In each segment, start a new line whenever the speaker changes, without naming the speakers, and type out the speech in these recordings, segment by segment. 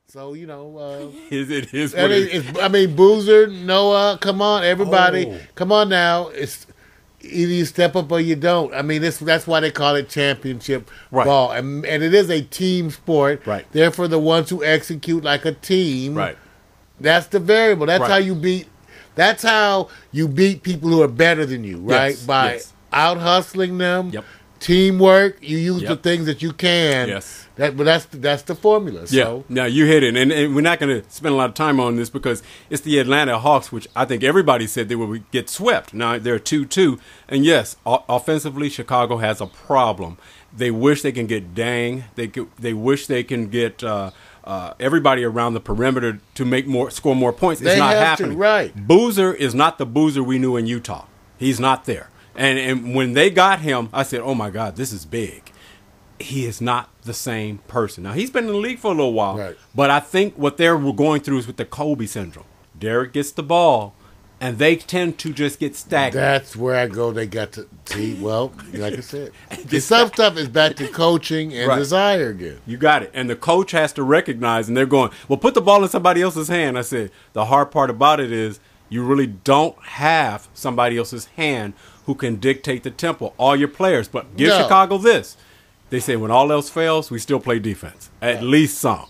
So,
it is
I
what
mean,
it is.
Boozer, Noah, come on, everybody. Come on now. It's either you step up or you don't. I mean, that's why they call it championship ball. And it is a team sport.
Right.
Therefore, the ones who execute like a team,
Right.
that's the variable. That's how you beat. That's how you beat people who are better than you, right? By out hustling them.
Yep.
Teamwork. You use the things that you can.
Yes.
But that's the formula. So.
Yeah, you hit it. And we're not going to spend a lot of time on this because it's the Atlanta Hawks, which I think everybody said they would get swept. Now, they're 2-2. And, yes, offensively, Chicago has a problem. They wish they can get Dang. They wish they can get everybody around the perimeter to score more points. It's not happening.
Right.
Boozer is not the Boozer we knew in Utah. He's not there. And when they got him, I said, oh, my God, this is big. He is not the same person. Now, he's been in the league for a little while, but I think what they're going through is with the Kobe syndrome. Derek gets the ball, and they tend to just get stagnant.
That's where I go. They got to see, well, like I said, some stuff is back to coaching and desire again.
You got it. And the coach has to recognize, and they're going, well, put the ball in somebody else's hand. I said, the hard part about it is you really don't have somebody else's hand who can dictate the tempo, all your players. But give Chicago this. They say when all else fails, we still play defense. At least some.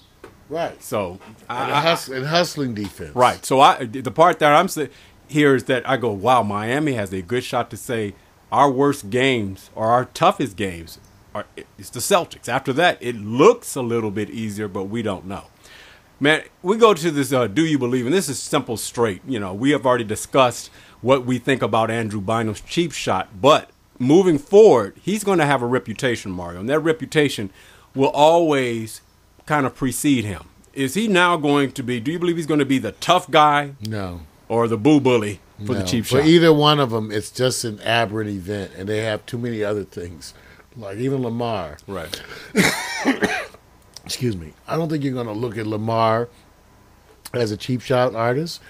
Right.
So
and hustling defense.
Right. So the part that I'm saying here is that I go, wow, Miami has a good shot to say our worst games or our toughest games it's the Celtics. After that, it looks a little bit easier, but we don't know. Man, we go to this do you believe, and this is simple straight. We have already discussed what we think about Andrew Bynum's cheap shot, but moving forward, he's going to have a reputation, Mario, and that reputation will always kind of precede him. Is he now going to be, do you believe he's going to be the tough guy?
No.
Or the boo bully for the cheap shot?
For either one of them, it's just an aberrant event, and they have too many other things, like even Lamar.
Right.
Excuse me. I don't think you're going to look at Lamar as a cheap shot artist.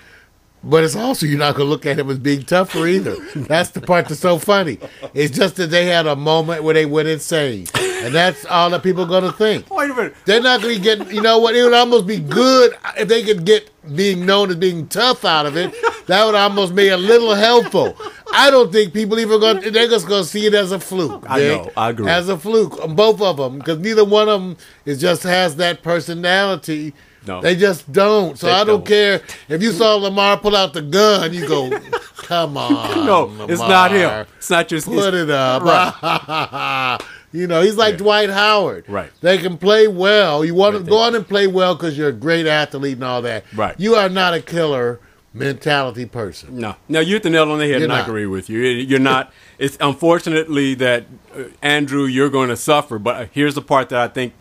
But it's also, you're not going to look at him as being tougher either. That's the part that's so funny. It's just that they had a moment where they went insane. And that's all that people are going to think.
Wait a minute.
They're not going to get, you know what, it would almost be good if they could get being known as being tough out of it. That would almost be a little helpful. I don't think people even they're just going to see it as a fluke.
I know, I agree.
As a fluke, both of them, because neither one of them has that personality.
No.
They just don't. So I don't care if you saw Lamar pull out the gun, you go, come on.
No,
Lamar.
it's not him. It's not just
Put it up.
Right.
He's like Dwight Howard.
Right.
They can play well. You want to go on and play well because you're a great athlete and all that.
Right.
You are not a killer mentality person.
No. Now, you hit the nail on the head, and I agree with you. You're not. It's unfortunately that, Andrew, you're going to suffer. But here's the part that I think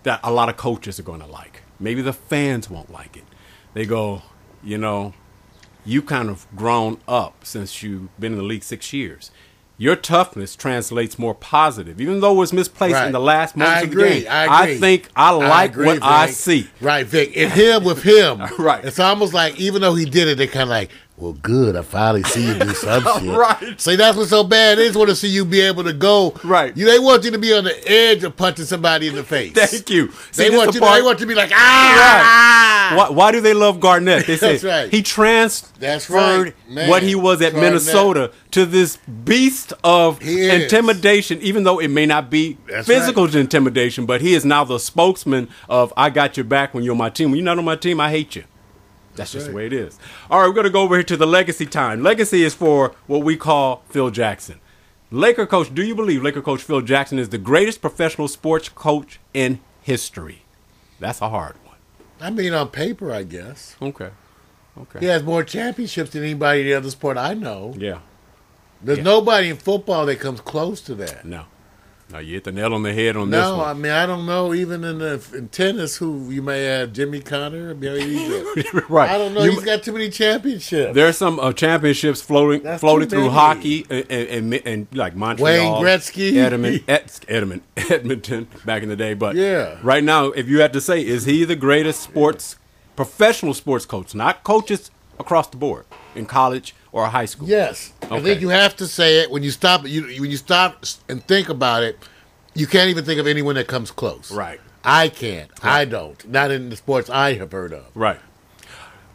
that a lot of coaches are going to like. Maybe the fans won't like it. They go, you kind of grown up since you've been in the league 6 years. Your toughness translates more positive, even though it was misplaced in the last moments of the game. I think I like what Vic. I see.
Right, Vic. And with him,
right.
It's almost like even though he did it, they kind of like, well, good. I finally see you do some shit.
Right.
See, that's what's so bad. They just want to see you be able to go.
Right.
They want you to be on the edge of punching somebody in the face.
Thank you.
They want you to be like, ah.
Right. Why do they love Garnett? They say
that's right.
He transferred what he was at Minnesota to this beast of intimidation, even though it may not be physical intimidation, but he is now the spokesman of I got your back when you're on my team. When you're not on my team, I hate you. That's just the way it is. All right, we're going to go over here to the legacy time. Legacy is for what we call Phil Jackson. Laker coach, do you believe Laker coach Phil Jackson is the greatest professional sports coach in history? That's a hard one.
I mean, on paper, I guess.
Okay.
He has more championships than anybody in the other sport I know.
Yeah.
There's nobody in football that comes close to that.
No, you hit the nail on the head on this one.
No, I mean, I don't know. Even in tennis, who you may have, Jimmy Connor.
Right.
I don't know. He's got too many championships.
There's some championships floating through hockey and like Montreal,
Wayne Gretzky,
Edmonton back in the day. But right now, if you had to say, is he the greatest professional sports coach? Not coaches across the board in college or high school.
Yes, okay. I think you have to say it when you stop. When you stop and think about it, you can't even think of anyone that comes close.
Right.
I can't.
Right.
I don't. Not in the sports I have heard of.
Right.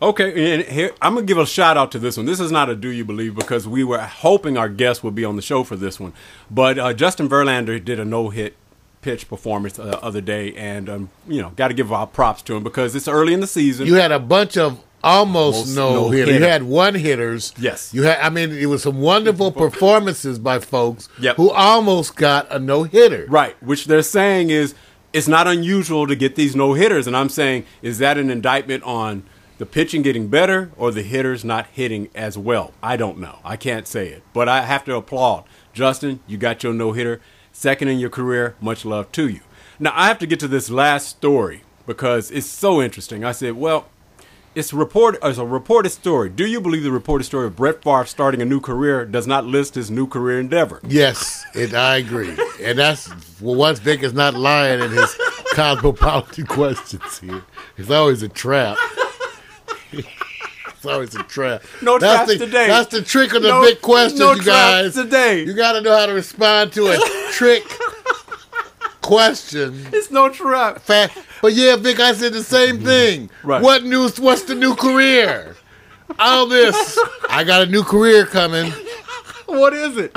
Okay, and here I'm gonna give a shout out to this one. This is not a Do You Believe because we were hoping our guest would be on the show for this one, but Justin Verlander did a no-hit pitch performance the other day, and got to give our props to him because it's early in the season.
You had a bunch of almost no hitter. You had one hitters.
Yes.
You had. I mean, it was some wonderful performances by folks
Yep.
who almost got a no hitter.
Right, which they're saying is it's not unusual to get these no hitters, and I'm saying is that an indictment on the pitching getting better or the hitters not hitting as well? I don't know. I can't say it, but I have to applaud Justin. You got your no hitter. Second in your career, much love to you. Now, I have to get to this last story because it's so interesting. I said, well, it's a reported story. Do you believe the reported story of Brett Favre starting a new career does not list his new career endeavor?
Yes, I agree. And that's, once Vic is not lying in his cosmopolitan questions here. It's always a trap. It's always a trap.
No traps today.
That's the trick of the big questions,
no
you guys.
Traps today.
You got to know how to respond to a trick question.
It's no trap.
But yeah, Vic, I said the same thing.
Right.
What's the new career? All this. I got a new career coming.
What is it?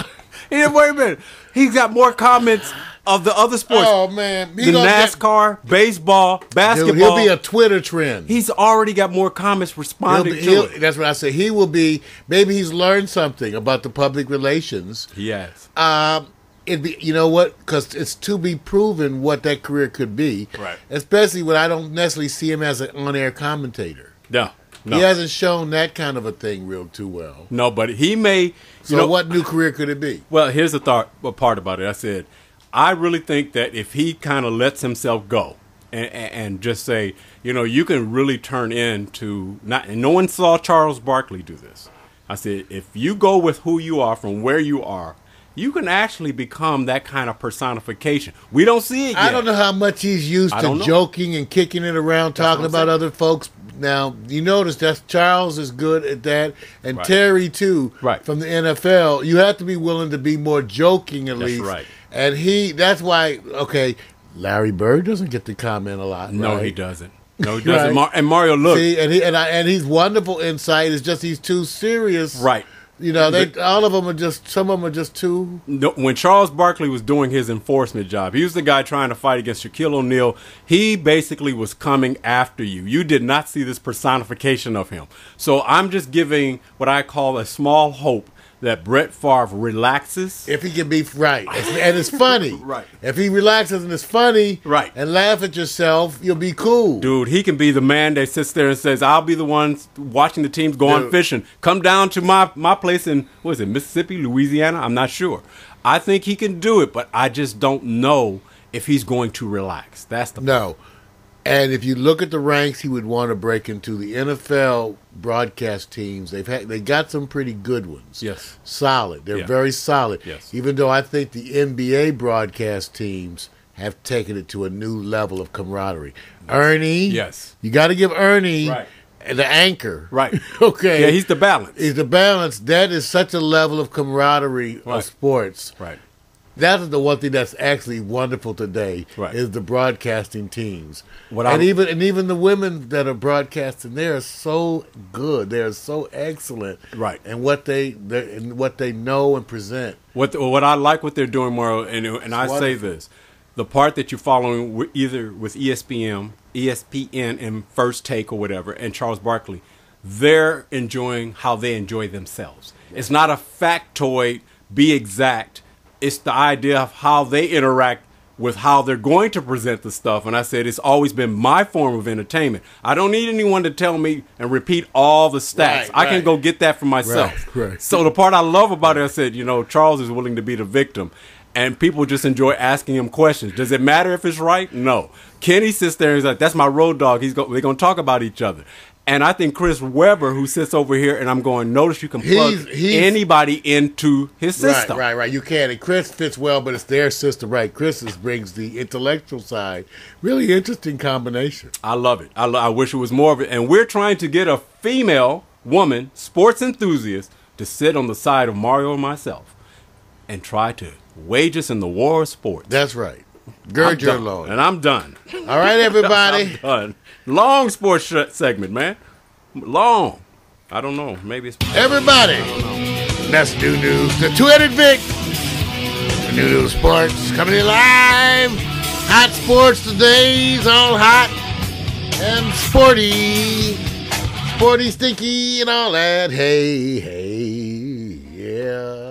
Wait a minute. He's got more comments of the other sports.
Oh, man.
The NASCAR, baseball, basketball.
Dude, he'll be a Twitter trend.
He's already got more comments responding to it.
That's what I said. He will be, maybe he's learned something about the public relations.
Yes.
It'd be, you know what? Because it's to be proven what that career could be.
Right.
Especially when I don't necessarily see him as an on-air commentator.
No.
He hasn't shown that kind of a thing real too well.
No, but he may.
So what new career could it be?
Well, here's a part about it. I said, I really think that if he kind of lets himself go and just say, you can really turn into not. And no one saw Charles Barkley do this. I said, if you go with who you are from where you are, you can actually become that kind of personification. We don't see it yet.
I don't know how much he's used to joking and kicking it around, talking about other folks. Now, you notice that Charles is good at that, and Terry, too, from the NFL. You have to be willing to be more joking, at least.
That's right.
And that's why, Larry Bird doesn't get to comment a lot,
No, he doesn't. No, he doesn't. And Mario, look.
See, and he's wonderful insight. It's just he's too serious.
Right.
All of them are just, some of them are just too.
No, when Charles Barkley was doing his enforcement job, he was the guy trying to fight against Shaquille O'Neal. He basically was coming after you. You did not see this personification of him. So I'm just giving what I call a small hope that Brett Favre relaxes.
If he can be right. And it's funny.
Right.
If he relaxes and it's funny and laugh at yourself, you'll be cool.
Dude, he can be the man that sits there and says, I'll be the one watching the teams go on fishing. Come down to my place in, Mississippi, Louisiana? I'm not sure. I think he can do it, but I just don't know if he's going to relax. That's the
No. And if you look at the ranks, he would want to break into the NFL broadcast teams. They got some pretty good ones.
Yes.
Solid. They're very solid.
Yes.
Even though I think the NBA broadcast teams have taken it to a new level of camaraderie. Ernie.
Yes.
You got to give Ernie the anchor.
Right.
Okay.
Yeah, he's the balance.
He's the balance. That is such a level of camaraderie of sports.
Right.
That is the one thing that's actually wonderful today is the broadcasting teams. Even the women that are broadcasting, they are so good. They are so excellent.
Right.
And what they know and present.
What I like what they're doing, Mario, and I say this, the part that you're following either with ESPN and First Take or whatever, and Charles Barkley, they're enjoying how they enjoy themselves. It's not a factoid, be exact. It's the idea of how they interact with how they're going to present the stuff. And I said, it's always been my form of entertainment. I don't need anyone to tell me and repeat all the stats. I can go get that for myself.
Right.
So the part I love about it, I said, Charles is willing to be the victim. And people just enjoy asking him questions. Does it matter if it's right? No. Kenny sits there and he's like, that's my road dog. We're going to talk about each other. And I think Chris Webber, who sits over here, and I'm going, notice you can plug anybody into his system.
Right. You can. And Chris fits well, but it's their system. Right. Chris brings the intellectual side. Really interesting combination.
I love it. I wish it was more of it. And we're trying to get a female woman, sports enthusiast, to sit on the side of Mario and myself and try to wage us in the war of sports.
That's right. Gird your loins.
And I'm done.
All right, everybody.
I'm done. Long sports segment, man. Long. I don't know. Maybe it's...
Everybody. That's new news. The two-headed Vic. The new news sports coming in live. Hot sports today's all hot and sporty. Sporty, stinky, and all that. Hey, yeah.